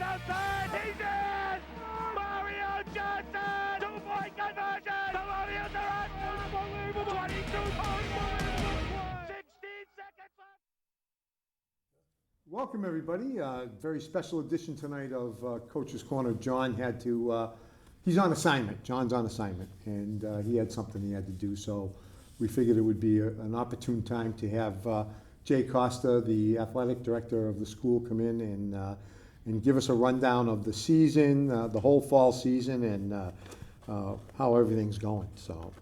outside. He's in. Mario Johnson. 2-point conversion. The Warriors are on. Unbelievable. 22 points. 16 seconds left. Welcome, everybody. Very special edition tonight of Coach's Corner. John had to, he's on assignment. John's on assignment, and he had something he had to do, so we figured it would be an opportune time to have Jay Costa, the athletic director of the school, come in and give us a rundown of the season, the whole fall season, and how everything's going. So,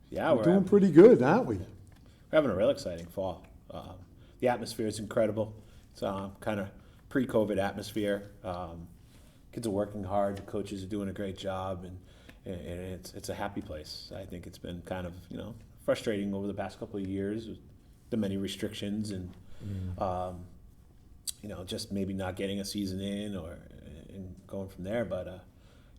Yeah, we're doing pretty good, aren't we? We're having a real exciting fall. The atmosphere is incredible. It's kind of pre-COVID atmosphere. Kids are working hard. The coaches are doing a great job, and it's a happy place. I think it's been kind of frustrating over the past couple of years with the many restrictions and just maybe not getting a season in and going from there. But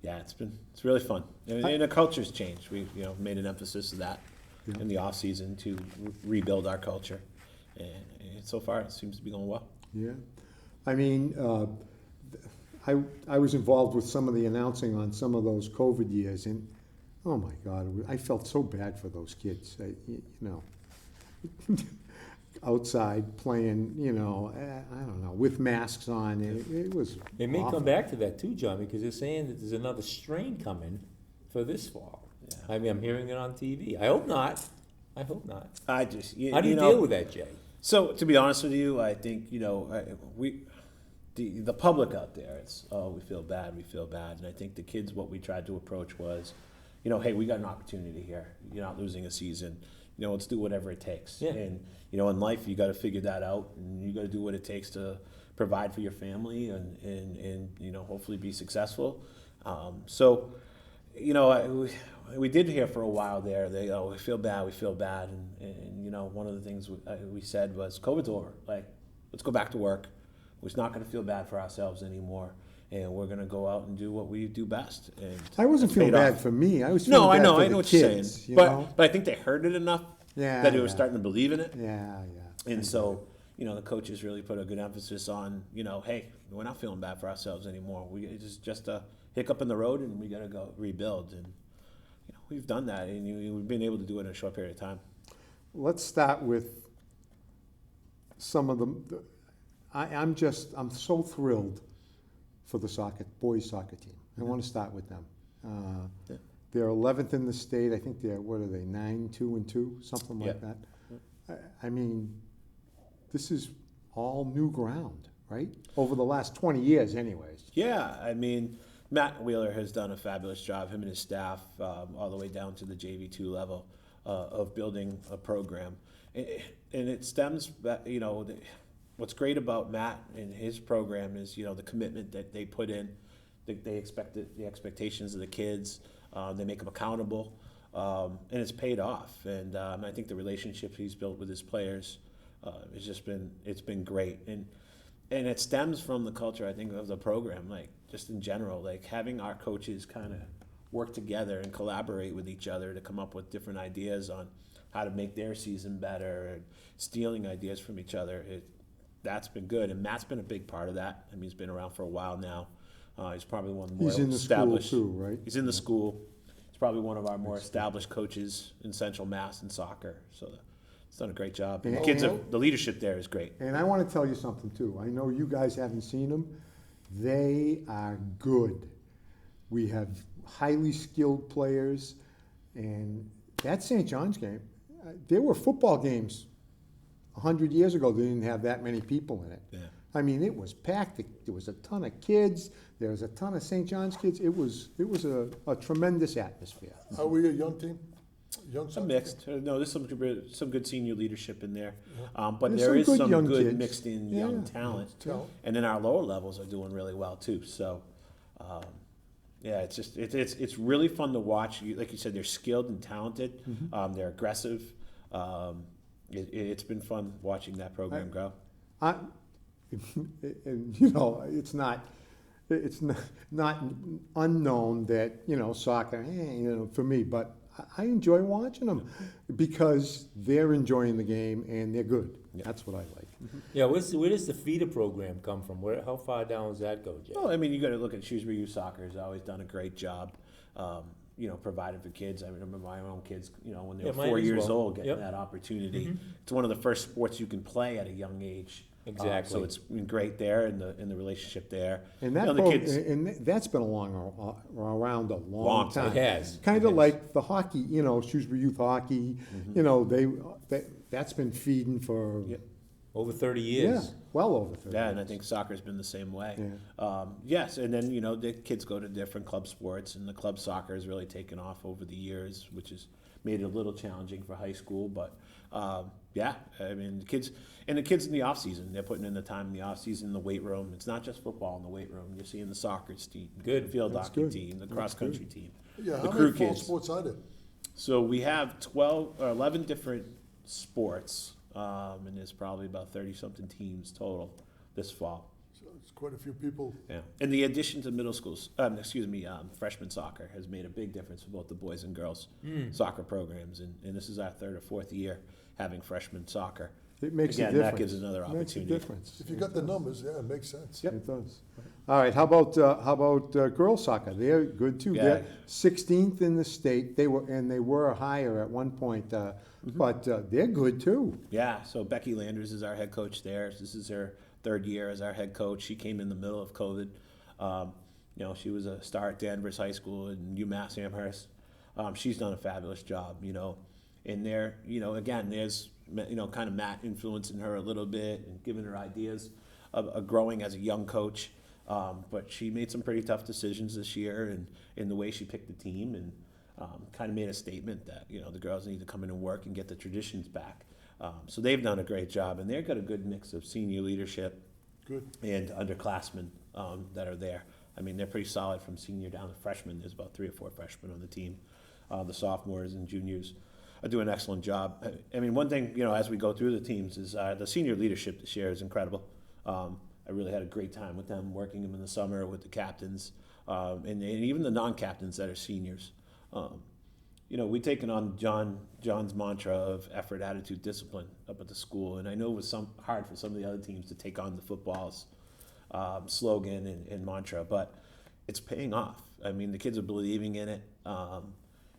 yeah, it's really fun, and the culture's changed. We made an emphasis of that in the off season to rebuild our culture. And so far, it seems to be going well. Yeah. I mean, I was involved with some of the announcing on some of those COVID years, and oh my God, I felt so bad for those kids. Outside playing, I don't know, with masks on. It was It may awful. come back to that too, John, because they're saying that there's another strain coming for this fall. Yeah. I mean, I'm hearing it on TV. I hope not. How do you How deal with that, Jay? So, to be honest with you, I think the public out there, it's we feel bad, and I think the kids, what we tried to approach was, hey, we got an opportunity here. You're not losing a season. Let's do whatever it takes. Yeah. And in life, you got to figure that out, and you got to do what it takes to provide for your family and hopefully be successful. We did hear for a while there, we feel bad, and one of the things we said was, COVID's over. Like, let's go back to work. We're not going to feel bad for ourselves anymore, and we're going to go out and do what we do best. And I wasn't feeling bad off. for me. I was feeling bad for I the know what kids, you're saying. But I think they heard it enough that they were starting to believe in it. Yeah. And so, the coaches really put a good emphasis on, hey, we're not feeling bad for ourselves anymore. It's just a hiccup in the road, and we got to go rebuild. And we've done that, and we've been able to do it in a short period of time. Let's start with some of them. I'm so thrilled for the boys soccer team. I want to start with them. They're 11th in the state. I think they're, 9-2-2, something like that. I mean, this is all new ground, right? Over the last 20 years anyways. Yeah, I mean, Matt Wheeler has done a fabulous job, him and his staff, all the way down to the JV2 level, of building a program. And it stems back, what's great about Matt and his program is, the commitment that they put in. They expect the expectations of the kids. They make them accountable, and it's paid off. And I think the relationship he's built with his players it's been great. And it stems from the culture, I think, of the program, like just in general, like having our coaches kind of work together and collaborate with each other to come up with different ideas on how to make their season better and stealing ideas from each other. That's been good, and Matt's been a big part of that. I mean, he's been around for a while now. He's probably one of the more established. He's in the school too, right? He's in the school. He's probably one of our more established coaches in Central Mass in soccer. So he's done a great job. And the leadership there is great. And I want to tell you something too. I know you guys haven't seen them. They are good. We have highly skilled players, and that St. John's game, there were football games 100 years ago that didn't have that many people in it. Yeah. I mean, it was packed. There was a ton of kids. There was a ton of St. John's kids. It was a tremendous atmosphere. Are we a young team? Young A soccer mixed. team? No, there's some good senior leadership in there, but There's there some is good some young good kids. mixed in Yeah. young talent. Talent. And then our lower levels are doing really well too. So, yeah, it's really fun to watch. Like you said, they're skilled and talented. They're aggressive. It's been fun watching that program grow. And it's not unknown that soccer, for me, but I enjoy watching them because they're enjoying the game and they're good. That's what I like. Yeah, where does the feeder program come from? How far down does that go, Jay? Well, I mean, you got to look at Shrewsbury Youth Soccer has always done a great job, providing for kids. I remember my own kids, when they Yeah, were mine 4 as years well. old, getting Yep. that opportunity. It's one of the first sports you can play at a young age. So Exactly. it's been great there, and the relationship there. And You know, that the pro- kids, and that's been around a long Long time. time. It has. Kind It of has. like the hockey, Shrewsbury Youth Hockey, that's been feeding for, Yeah. Over 30 yeah, years. well over 30 yeah, and I years. think soccer's been the same way. Yeah. Yes, and then the kids go to different club sports, and the club soccer has really taken off over the years, which has made it a little challenging for high school. But yeah, I mean the kids in the off season, they're putting in the time in the off season in the weight room. It's not just football in the weight room. You're seeing the soccer team, Good. the field That's hockey good. team, the That's cross country team, Yeah, the how crew many fall kids. sports are there? So we have 12 or 11 different sports, and there's probably about 30-something teams total this fall. So it's quite a few people. Yeah, and the addition to middle schools, freshman soccer has made a big difference for both the boys and girls soccer programs, and this is our third or fourth year having freshman soccer. It makes a Again, difference. that gives another Makes a opportunity. difference. If you got the numbers, yeah, it makes sense. Yep. It does. All right, how about girls soccer? They're good too. Yeah. They're 16th in the state. They were higher at one point, but they're good too. Yeah, so Becky Landers is our head coach there. This is her third year as our head coach. She came in the middle of COVID. She was a star at Danvers High School and UMass Amherst. She's done a fabulous job, And there, again, there's, kind of Matt influencing her a little bit and giving her ideas of growing as a young coach. But she made some pretty tough decisions this year and in the way she picked the team and kind of made a statement that, the girls need to come in and work and get the traditions back. So they've done a great job, and they've got a good mix of senior leadership Good. and underclassmen that are there. I mean, they're pretty solid from senior down to freshman. There's about 3 or 4 freshmen on the team. The sophomores and juniors are doing an excellent job. I mean, one thing, as we go through the teams is the senior leadership this year is incredible. I really had a great time with them, working them in the summer with the captains and even the non-captains that are seniors. We've taken on John's mantra of effort, attitude, discipline up at the school, and I know it was hard for some of the other teams to take on the football's slogan and mantra, but it's paying off. I mean, the kids are believing in it,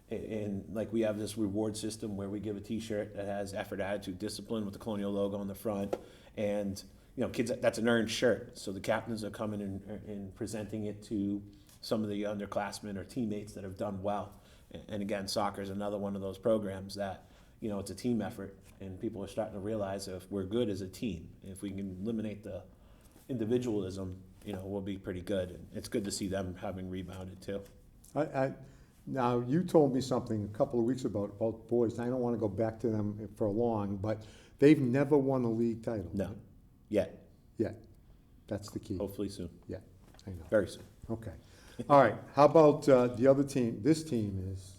and like we have this reward system where we give a T-shirt that has effort, attitude, discipline with the Colonial logo on the front, and kids, that's an earned shirt. So the captains are coming and presenting it to some of the underclassmen or teammates that have done well. And again, soccer is another one of those programs that, it's a team effort, and people are starting to realize if we're good as a team, if we can eliminate the individualism, we'll be pretty good. And it's good to see them having rebounded too. Now, you told me something a couple of weeks about boys, and I don't want to go back to them for long, but they've never won a league title. No, yet. Yet. That's the key. Hopefully soon. Yeah, I know. Very soon. Okay. All right, how about the other team? This team is,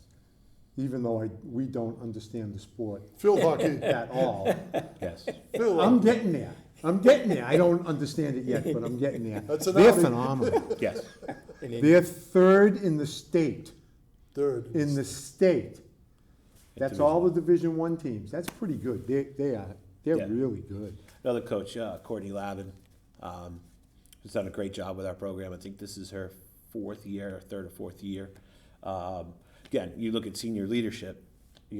even though we don't understand the sport Field hockey. at all, Yes. Field I'm hockey. getting there. I don't understand it yet, but I'm getting there. That's an They're outing. phenomenal. Yes. They're third in the state. Third. In the state. That's Division all the Division I teams. That's pretty good. They're Yeah. really good. Another coach, Courtney Lavin, has done a great job with our program. I think this is her third or fourth year. Again, you look at senior leadership, you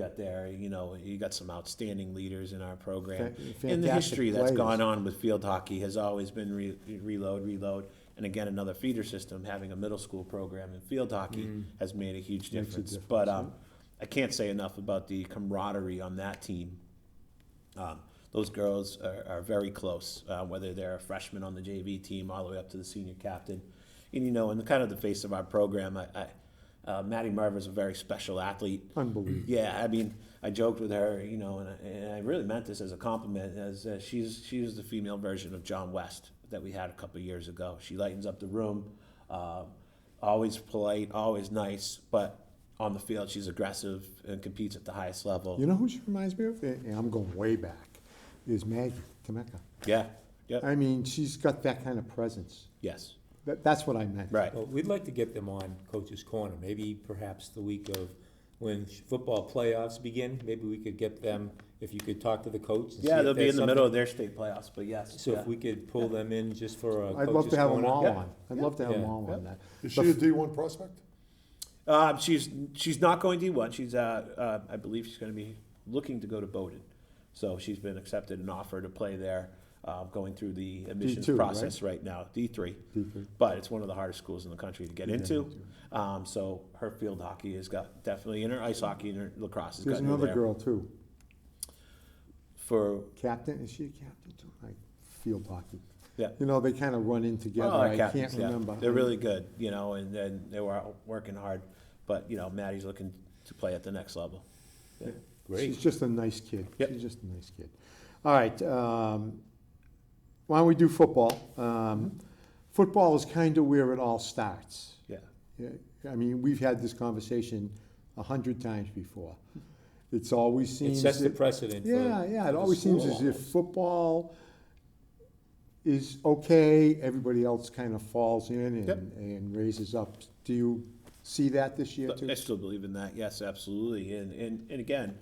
got some outstanding leaders in our program. And the Fantastic history that's players. gone on with field hockey has always been reload. And again, another feeder system, having a middle school program in field hockey has made a huge Makes a difference. difference, But yeah. I can't say enough about the camaraderie on that team. Those girls are very close, whether they're a freshman on the JV team all the way up to the senior captain. And, in kind of the face of our program, Maddie Merver's a very special athlete. Unbelievable. Yeah, I mean, I joked with her, and I really meant this as a compliment, as she was the female version of John West that we had a couple of years ago. She lightens up the room, always polite, always nice, but on the field she's aggressive and competes at the highest level. You know who she reminds me of? And I'm going way back. Is Maggie Temeka. Yeah, I mean, she's got that kind of presence. yes, That's what I meant. right. Well, we'd like to get them on Coach's Corner, maybe perhaps the week of when football playoffs begin, maybe we could get them, if you could talk to the coach and see Yeah, if they'll be there's in the middle of something. their state playoffs, but yes. So yeah. if we could pull them in just for a I'd love coach's to have them corner. all Yeah. on. I'd love to have them Yeah. all Yeah. on that. Is she a D1 prospect? She's not going D1. She's I believe she's going to be looking to go to Bowdoin, so she's been accepted an offer to play there, going through the admissions D2, process right now. D3, D3. but it's one of the hardest schools in the country to get into. So her field hockey has got definitely in her ice hockey and her lacrosse has There's gotten her another there. girl too. For Captain, is she a captain too? Like field hockey. yeah. You know, they kind of run in together. Oh, our I captains, can't yeah. remember. They're really good, you know, and they were out working hard. But, you know, Maddie's looking to play at the next level. Yeah. Great. She's just a nice kid. Yep. She's just a nice kid. All right. Why don't we do football? Football is kind of where it all starts. Yeah. Yeah, I mean, we've had this conversation 100 times before. It's always It seems. sets the that- precedent for. Yeah, yeah. for It the always seems school as if almost. football is okay, everybody else kind of falls in and, Yep. and raises up. Do you see that this year But too? I still believe in that, yes, absolutely. And again,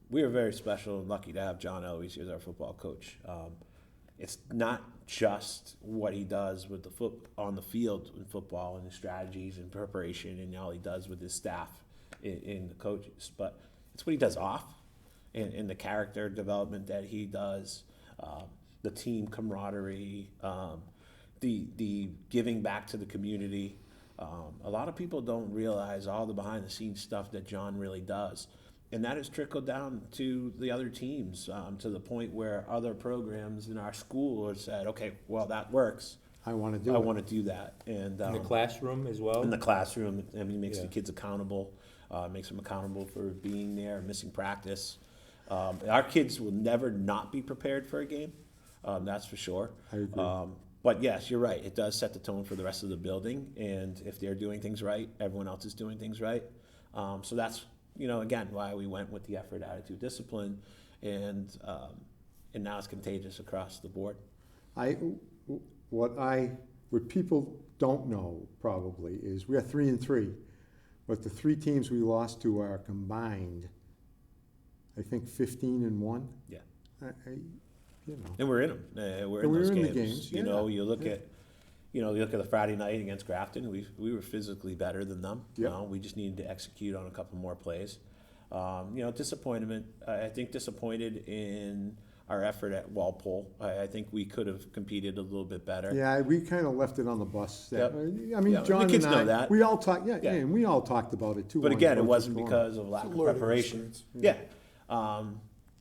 we are very special and lucky to have John Eloise as our football coach. It's not just what he does with the foot on the field in football and the strategies and preparation and all he does with his staff in the coaches, but it's what he does off and the character development that he does, the team camaraderie, the giving back to the community. A lot of people don't realize all the behind the scenes stuff that John really does. And that has trickled down to the other teams, to the point where other programs in our school have said, okay, well, that works. I want to do I it. want to do that. And In the classroom as well? in the classroom, I mean, it makes the Yeah. kids accountable, makes them accountable for being there, missing practice. Our kids will never not be prepared for a game, that's for sure. I agree. But yes, you're right, it does set the tone for the rest of the building, and if they're doing things right, everyone else is doing things right. So that's, you know, again, why we went with the effort, attitude, discipline, and now it's contagious across the board. What people don't know probably is we are 3-3, but the three teams we lost to are combined, I think 15-1. Yeah. You know, And we're in them. We're in And those we're in the games. games, You know, yeah, you look yeah. at, you look at the Friday night against Grafton. We were physically better than them. Yep. We just needed to execute on a couple more plays. Disappointment. I think disappointed in our effort at Walpole. I think we could have competed a little bit better. yeah, we kind of left it on the bus. Yep. I mean, Yeah, the John kids and I, know that. we all talked. Yeah, Yeah. and we all talked about it too. But on again, it Coach's wasn't Corner. because of lack It's of a learning preparation. experience. Yeah.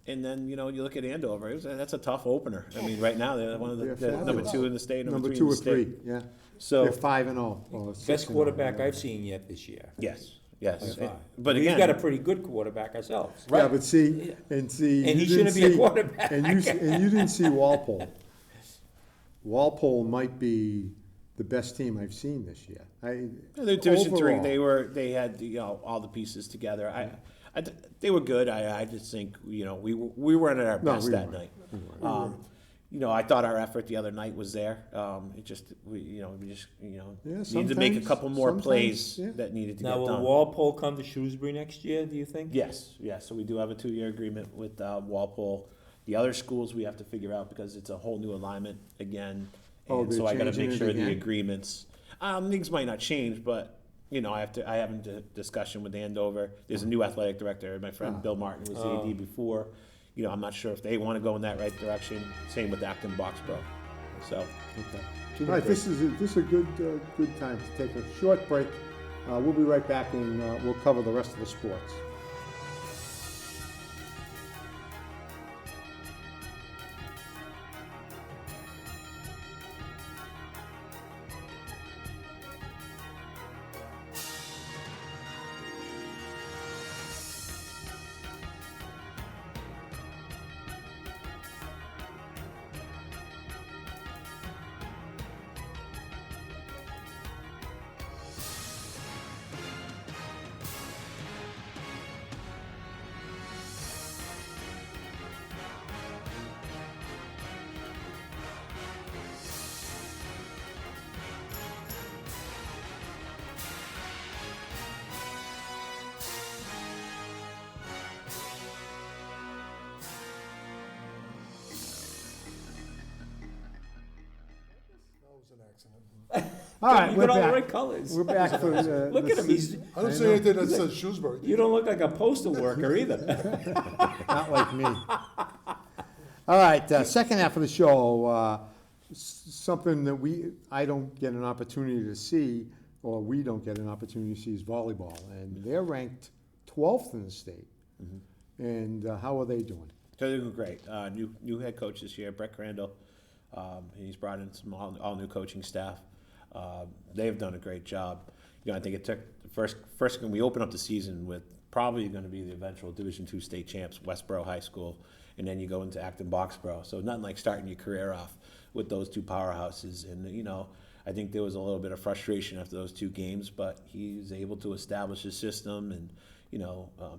And then, you look at Andover. That's a tough opener. I mean, right now they're one of They're they're number fabulous. 2 in the state, number 3 2 in or the state. 3. Yeah, So they're 5-0. or Best 6-0, quarterback yeah. I've seen yet this year. yes. By far. But We've again, got a pretty good quarterback ourselves. Yeah, but see, and And he you shouldn't didn't be a see- quarterback. And you didn't see Walpole. Walpole might be the best team I've seen this year. they're Division Three. Overall. They had all the pieces together. They were good. I just think we weren't at our No, best we that weren't. night. We weren't. I thought our effort the other night was there. It just we just Yeah, needed to make a sometimes- couple more sometimes, plays yeah. that needed to Now, get will done. Walpole come to Shrewsbury next year, do you think? Yes. So we do have a 2-year agreement with Walpole. The other schools we have to figure out because it's a whole new alignment again. Oh, And they're so I got to changing make it sure the again? agreements. Things might not change, but I have a discussion with Andover. There's a new athletic director. My friend Bill Martin was the AD before. I'm not sure if they want to go in that right direction. Same with Acton Boxborough. So. Okay. All right, this is a good time to take a short break. We'll be right back and we'll cover the rest of the sports. an accident. All right, You we're got all the back. right colors. We're back for Look at him, he's, I don't see anything that says Shrewsbury. you don't look like a postal worker either. not like me. All right, second half of the show, something that I don't get an opportunity to see, or we don't get an opportunity to see, is volleyball. And they're ranked 12th in the state. And how are they doing? They're doing great. New head coach this year, Brett Crandall. He's brought in some all new coaching staff. They've done a great job. I think it took first when we open up the season with probably going to be the eventual Division II state champs, Westboro High School, and then you go into Acton Boxborough. So nothing like starting your career off with those two powerhouses. And I think there was a little bit of frustration after those two games, but he was able to establish his system and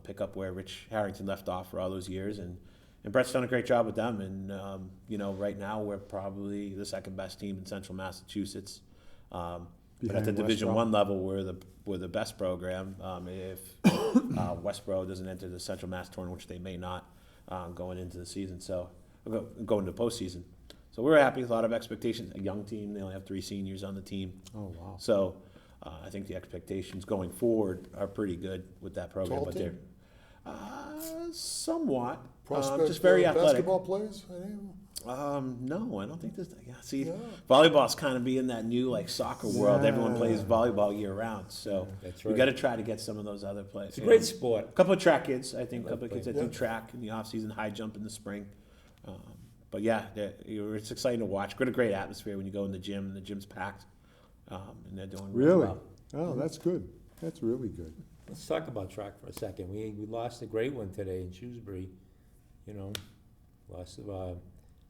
pick up where Rich Harrington left off for all those years. And Brett's done a great job with them. And right now we're probably the second best team in Central Massachusetts. But at the Behind Division Westboro? One level, we're the best program. If Westboro doesn't enter the Central Mass tournament, which they may not going into the season, so going to postseason. So we're happy. A lot of expectations. A young team. They only have 3 seniors on the team. Oh, wow. So I think the expectations going forward are pretty good with that program. Tall But team? they're somewhat Prospect just very athletic. basketball players? Any of them? No, I don't think there's. Yeah, see, Yeah. volleyball's kind of being that new soccer world. Everyone Yeah. plays volleyball year round, so That's we right. got to try to get some of those other players. It's a great sport. A couple of track kids, I think. A couple of kids that Yeah. do track in the off season, high jump in the spring. But yeah, it's exciting to watch. Got a great atmosphere when you go in the gym. And the gym's packed, and they're doing Really? well. Oh, that's good. That's really good. Let's talk about track for a second. We lost a great one today in Shrewsbury. Lost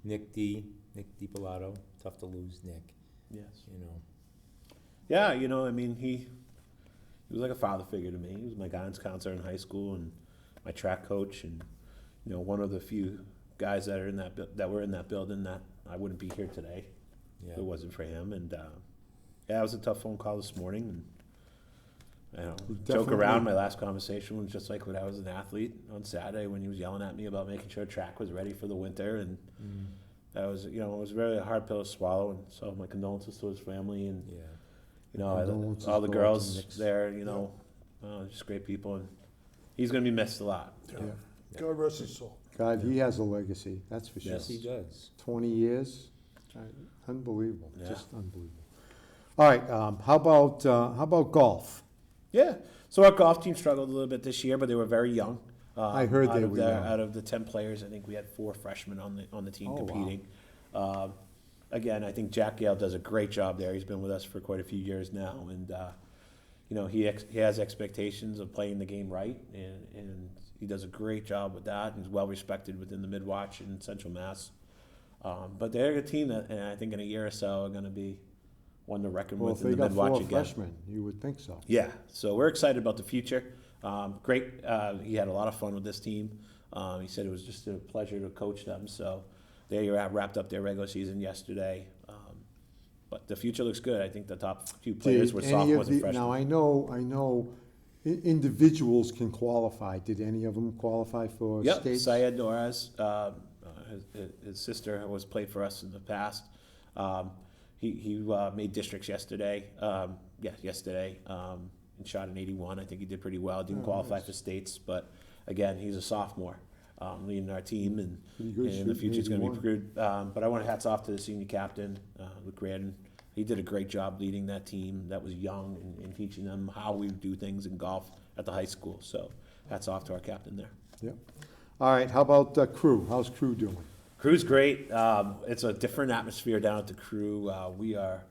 Nick DiPilato. Tough to lose Nick. Yes. Yeah. Yeah, I mean, he was like a father figure to me. He was my guidance counselor in high school and my track coach, and one of the few guys that are that were in that building that I wouldn't be here today if it wasn't for him. And it was a tough phone call this morning. And joke Definitely. around. My last conversation was just like when I was an athlete on Saturday when he was yelling at me about making sure track was ready for the winter, and that was it was really a hard pill to swallow. And so my condolences to his family and. Yeah. Condolences All the go out to girls Nick's. there, just great people, and he's going to be missed a lot. Yeah. God rest his soul. God, he has a legacy, that's for sure. Yes, he does. 20 years, unbelievable, Yeah. just unbelievable. All right, how about golf? Yeah. So our golf team struggled a little bit this year, but they were very young. I heard they were young. Out of the 10 players, I think we had 4 freshmen on the team Oh, wow. competing. Again, I think Jack Gale does a great job there. He's been with us for quite a few years now, and he has expectations of playing the game right, and he does a great job with that. He's well respected within the Midwatch and Central Mass. But they're a team that, and I think in a year or so, are going to be one to reckon Well, with if in they the got Midwatch 4 again. freshmen, you would think so. Yeah, so we're excited about the future. Great. He had a lot of fun with this team. He said it was just a pleasure to coach them. So they wrapped up their regular season yesterday. But the future looks good. I think the top few players were Did any sophomores of and the, freshmen. now, I know individuals can qualify. Did any of them qualify for Yep, states? Syed Noraz, his sister was played for us in the past. He made districts yesterday. Yesterday, and shot an 81. I think he did pretty well. Didn't qualify for states, but again, he's a sophomore leading our team, and Pretty good the shooting, future's going to be 81. good. But I want to hats off to the senior captain, Luke Reardon. He did a great job leading that team that was young and teaching them how we do things in golf at the high school. So hats off to our captain there. Yep. All right, how about Crew? How's Crew doing? Crew's great. It's a different atmosphere down at the Crew. We are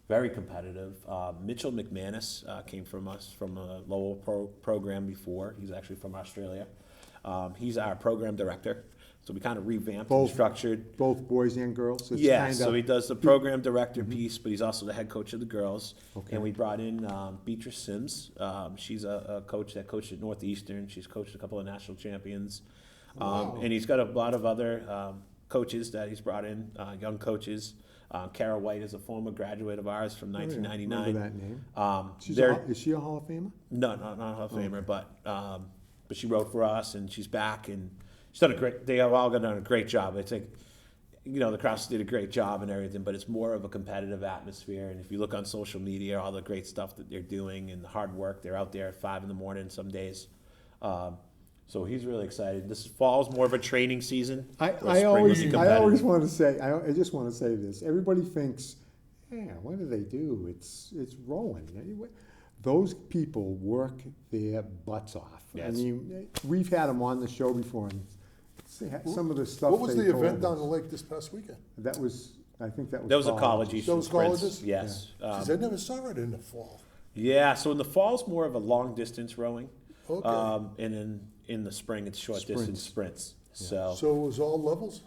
very competitive. Mitchell McManus came from us from a Lowell program before. He's actually from Australia. He's our program director. So we kind of revamped and structured. Both boys and girls? It's Yeah, kinda- so he does the program director piece, but he's also the head coach of the girls. Okay. And we brought in Beatrice Sims. She's a coach that coached at Northeastern. She's coached a couple of national champions. And he's got a lot of other coaches that he's brought in, young coaches. Kara White is a former graduate of ours from Oh, yeah, 1999. remember that name. They're- Is she a Hall of Famer? no, not a Hall of Famer, but she wrote for us, and she's back, and she's done a great. They have all done a great job. It's like the Crofts did a great job and everything, but it's more of a competitive atmosphere. And if you look on social media, all the great stuff that they're doing and the hard work, they're out there at 5 a.m. some days. So he's really excited. This fall's more of a training season. I where always spring will be want competitive. to say, I just want to say this. Everybody thinks, yeah, what do they do? It's rowing. Anyway, those people work their butts off. I Yes. mean, we've had them on the show before, and some of the stuff. What was they the told event down us, the lake this past weekend? That was, I think that was. That was a college colleges. Those sprints, colleges? Yes. Because I never saw it in the fall. Yeah, so in the fall's more of a long distance rowing. Okay. And in the spring, it's short distance sprints. So, So it was all levels?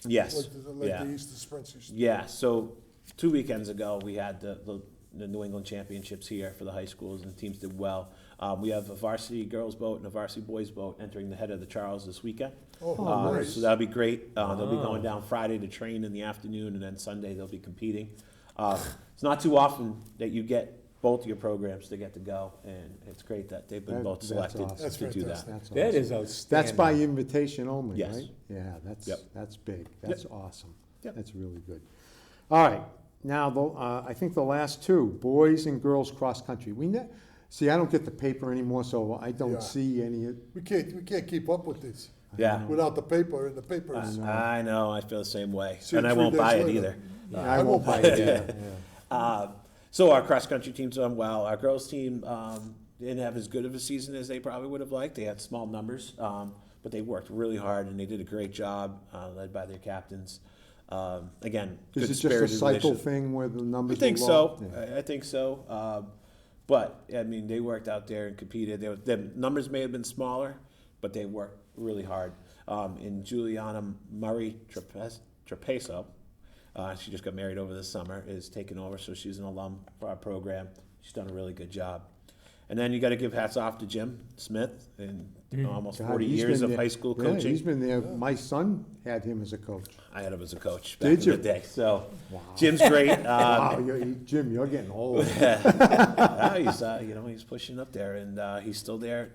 yes. Like Yeah. the Easter sprints used to? Yeah, so 2 weekends ago, we had the New England Championships here for the high schools, and the teams did well. We have a varsity girls boat and a varsity boys boat entering the head of the Charles this weekend. Oh, nice. So that'll be great. They'll be going down Friday to train in the afternoon, and then Sunday they'll be competing. It's not too often that you get both your programs to get to go, and it's great that they've been both That's selected awesome. That's to do that. fantastic. That's That awesome. is outstanding. That's by invitation only, Yes. right? Yeah, Yep. that's big. That's awesome. Yep. That's really good. All right, now, I think the last two, boys and girls cross country. See, I don't get the paper anymore, so I Yeah. don't see any. We can't keep up with this Yeah, without the paper, and the paper is. I know. I feel the same way, See it and I 3 won't days buy it later. either. I won't buy it either. So our cross country team's done well. Our girls team didn't have as good of a season as they probably would have liked. They had small numbers, but they worked really hard and they did a great job, led by their captains. Again, Is good it just a spirited cycle leadership. thing where the numbers I think were so. low? Yeah. I think so. But I mean, they worked out there and competed. The numbers may have been smaller, but they worked really hard. And Juliana Murray Trapeso, she just got married over the summer, is taking over, so she's an alum for our program. She's done a really good job. And then you got to give hats off to Jim Smith and almost God, 40 he's years been of there- high school yeah, coaching. he's been there. My son had him as a coach. I had him as a coach back Did in you? the day. So Jim's great. Wow, Jim, you're getting old. He's pushing up there, and he's still there.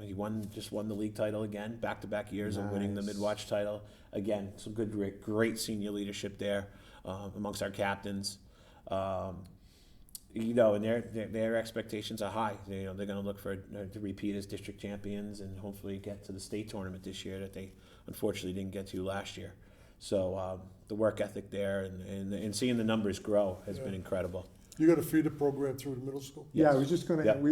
He just won the league title again, back-to-back years of winning the Nice. Midwatch title. Again, some great senior leadership there amongst our captains. And their expectations are high. They're going to look for to repeat as district champions and hopefully get to the state tournament this year that they unfortunately didn't get to last year. So the work ethic there and seeing the numbers grow has been incredible. You got a feeder program through the middle school? Yeah, I was just gonna, Yep.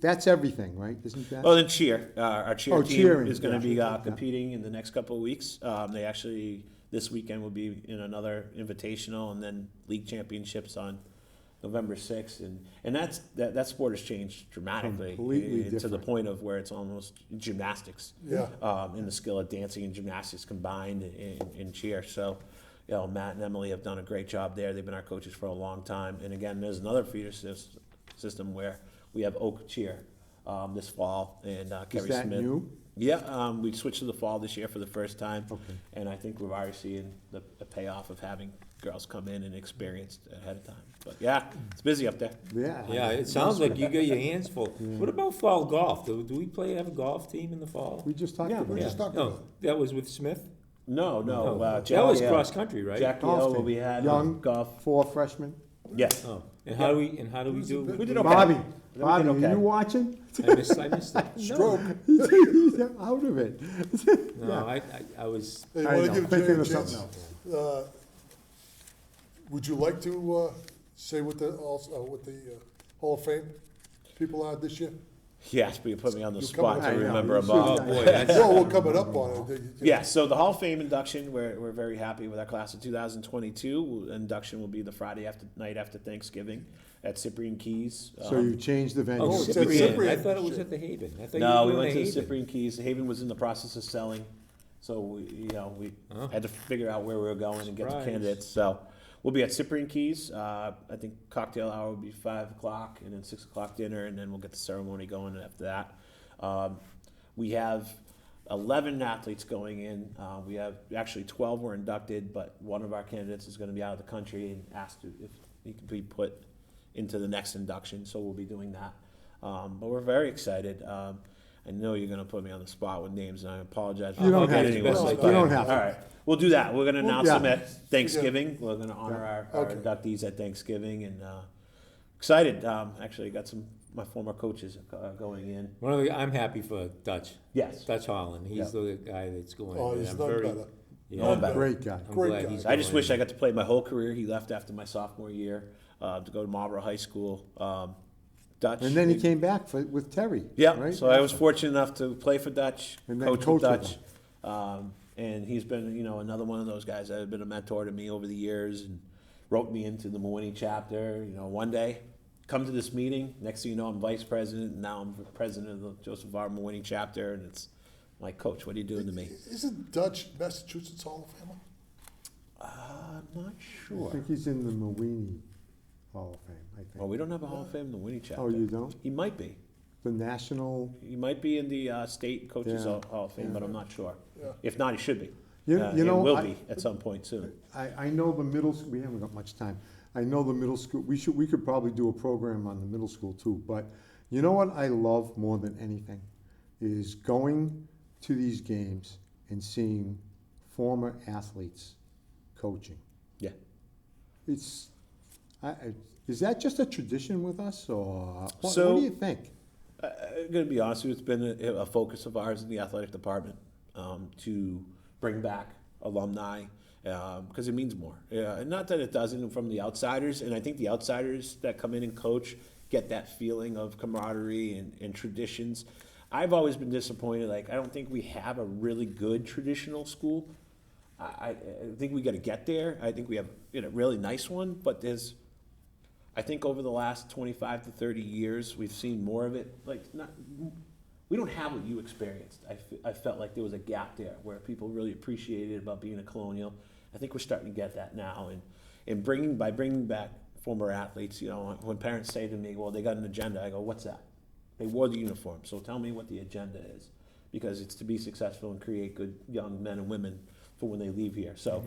that's everything, right? Isn't that? Oh, then cheer. Our cheer Oh, team cheering, is going to yeah. be competing in the next couple of weeks. They actually, this weekend will be in another invitational and then league championships on November 6th. And that sport has changed dramatically Completely to the different. point of where it's almost gymnastics. Yeah. In the skill of dancing and gymnastics combined in cheer. So, Matt and Emily have done a great job there. They've been our coaches for a long time. And again, there's another feeder system where we have Oak Cheer this fall, and Kerry that Smith. new? Yeah, we switched to the fall this year for the first time. Okay. And I think we're already seeing the payoff of having girls come in and experience ahead of time. But yeah, it's busy up there. Yeah. Yeah, it sounds like you got your hands full. What about fall golf? Do we have a golf team in the fall? We just talked Yeah, about We it. just talked No, about that was with Smith? No. That was cross country, right? Jackie Golf O will team. be had Young, golf. 4 freshmen. Yes. Oh, and how do we do? We did okay. Bobby, did Bobby, okay. are you watching? I missed it. Stroke. He's out of it. No, I was, Hey, you I wanna know, give Jay thinking a of chance? something else. Would you like to say what the Hall of Fame people are this year? Yes, but you put me on the You spot come- to I know, remember you them all. should- oh boy, that's, Well, we're coming up on it. Yeah, so the Hall of Fame induction, we're very happy with our class of 2022. Induction will be the Friday night after Thanksgiving at Cyprian Keys. So you changed the venue. oh, it's at Cyprian, Cyprian. I thought it was at the Haven. I thought No, you we were went to doing the the Haven. Cyprian Keys. Haven was in the process of selling, so we had to figure out where we were going and get the Surprise. candidates. So we'll be at Cyprian Keys. I think cocktail hour will be 5 o'clock, and then 6 o'clock dinner, and then we'll get the ceremony going after that. We have 11 athletes going in. We have actually 12 were inducted, but one of our candidates is going to be out of the country and asked if he could be put into the next induction. So we'll be doing that. But we're very excited. I know you're gonna put me on the spot with names, and I apologize. You don't I'll get have to. anywhere. Best You I don't can. have to. All right, we'll do that. We're gonna announce yeah. them at Thanksgiving. We're gonna honor our Okay. inductees at Thanksgiving, and excited. Actually, got my former coaches going in. I'm happy for Dutch. Yes. Dutch Holland. He's the guy that's going. Oh, in. he's I'm none very- better. Yeah, None better. Great guy. I'm Great glad guy. he's I just going wish in. I got to play my whole career. He left after my sophomore year to go to Marlboro High School. Dutch. And then he came back with Terry. Yeah, right? so I was fortunate enough to play for Dutch, And then coach coach with with Dutch. And he's been, another one of those guys that have been a mentor to me over the years and wrote me into the Mooney chapter. One day, come to this meeting, next thing you know, I'm vice president, and now I'm president of the Joseph R. Mooney chapter, and it's like, Coach, what are you doing to me? Isn't Dutch Massachusetts Hall of Famer? I'm not I sure. think he's in the Mawini Hall of Fame, I think. Well, we don't have a Hall of Fame in the Mooney chapter. Oh, you don't? He might be. The national, He might be in the state coaches Yeah. Hall of Fame, but I'm not sure. Yeah. If not, he should be. You know, It will I- be at some point soon. I know the middle, we haven't got much time. I know the middle school, we could probably do a program on the middle school too, but you know what I love more than anything? Is going to these games and seeing former athletes coaching. Yeah. It's, is that just a tradition with us, or what So- do you think? I'm going to be honest with you, it's been a focus of ours in the athletic department to bring back alumni because it means more. Not that it doesn't from the outsiders, and I think the outsiders that come in and coach get that feeling of camaraderie and traditions. I've always been disappointed. Like, I don't think we have a really good traditional school. I think we got to get there. I think we have a really nice one, but I think over the last 25 to 30 years, we've seen more of it. We don't have what you experienced. I felt like there was a gap there where people really appreciated about being a Colonial. I think we're starting to get that now, and by bringing back former athletes. When parents say to me, "Well, they got an agenda," I go, "What's that?" They wore the uniform, so tell me what the agenda is, because it's to be successful and create good young men and women for when they leave here. So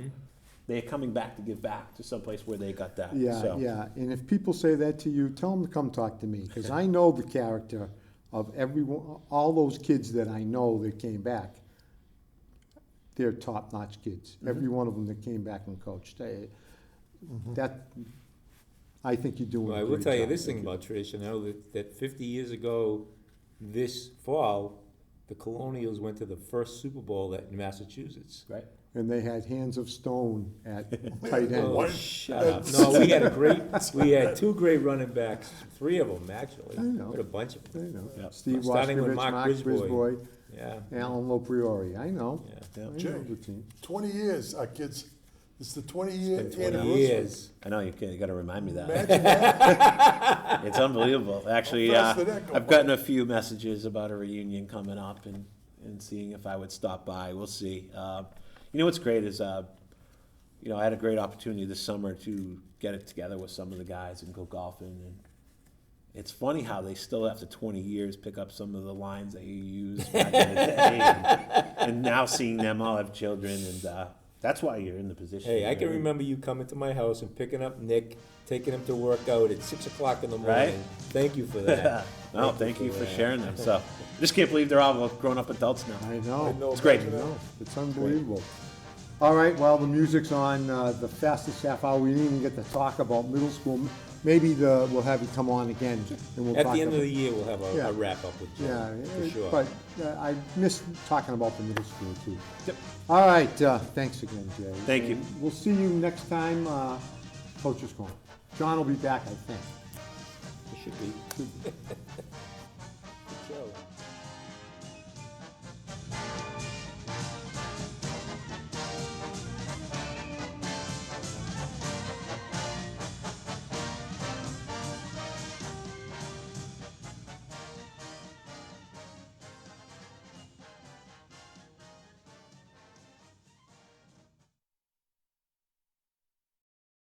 they're coming back to give back to someplace where they got that. Yeah, So, yeah, and if people say that to you, tell them to come talk to me, because I know the character of everyone, all those kids that I know that came back. They're top-notch kids, every one of them that came back and coached. I think you're doing Well, a I great will tell you job. this thing about tradition. I know that 50 years ago, this fall, the Colonials went to the first Super Bowl in Massachusetts. right? And they had hands of stone at tight end. Oh, shut up. No, we had two great running backs, three of them, actually. I know. We had a bunch of I them. know. Yeah. Steve Starting with Washkovich, Mark Mark Brisbois. Brisbois, Yeah. Alan Lopriori, I know. Yeah. I know Jay. the team. 20 years, our kids. It's the 20-year It's been 20 anniversary. years. I know you got to remind me that. Imagine that. It's unbelievable. Actually, How fast did that go I've by? gotten a few messages about a reunion coming up and seeing if I would stop by. We'll see. What's great is, I had a great opportunity this summer to get it together with some of the guys and go golfing. And it's funny how they still, after 20 years, pick up some of the lines that you used back in the day. And now seeing them all have children, and that's why you're in the position. Hey, I you're can in. remember you coming to my house and picking up Nick, taking him to work out at 6 o'clock in the morning. Right? Thank you for that. No, thank you for that. sharing them. So, just can't believe they're all grown-up adults now. I know. I know It's great. I about that. know. It's unbelievable. All right, well, the music's on the fastest half hour. We didn't even get to talk about middle school. Maybe we'll have you come on again and we'll At talk the end of about. the year, we'll have Yeah. a wrap-up with Joe, Yeah, for sure. but I missed talking about the middle school too. Yep. All right, thanks again, Jay. Thank you. And we'll see you next time, Coach's Corner. John will be back, I think. It should be.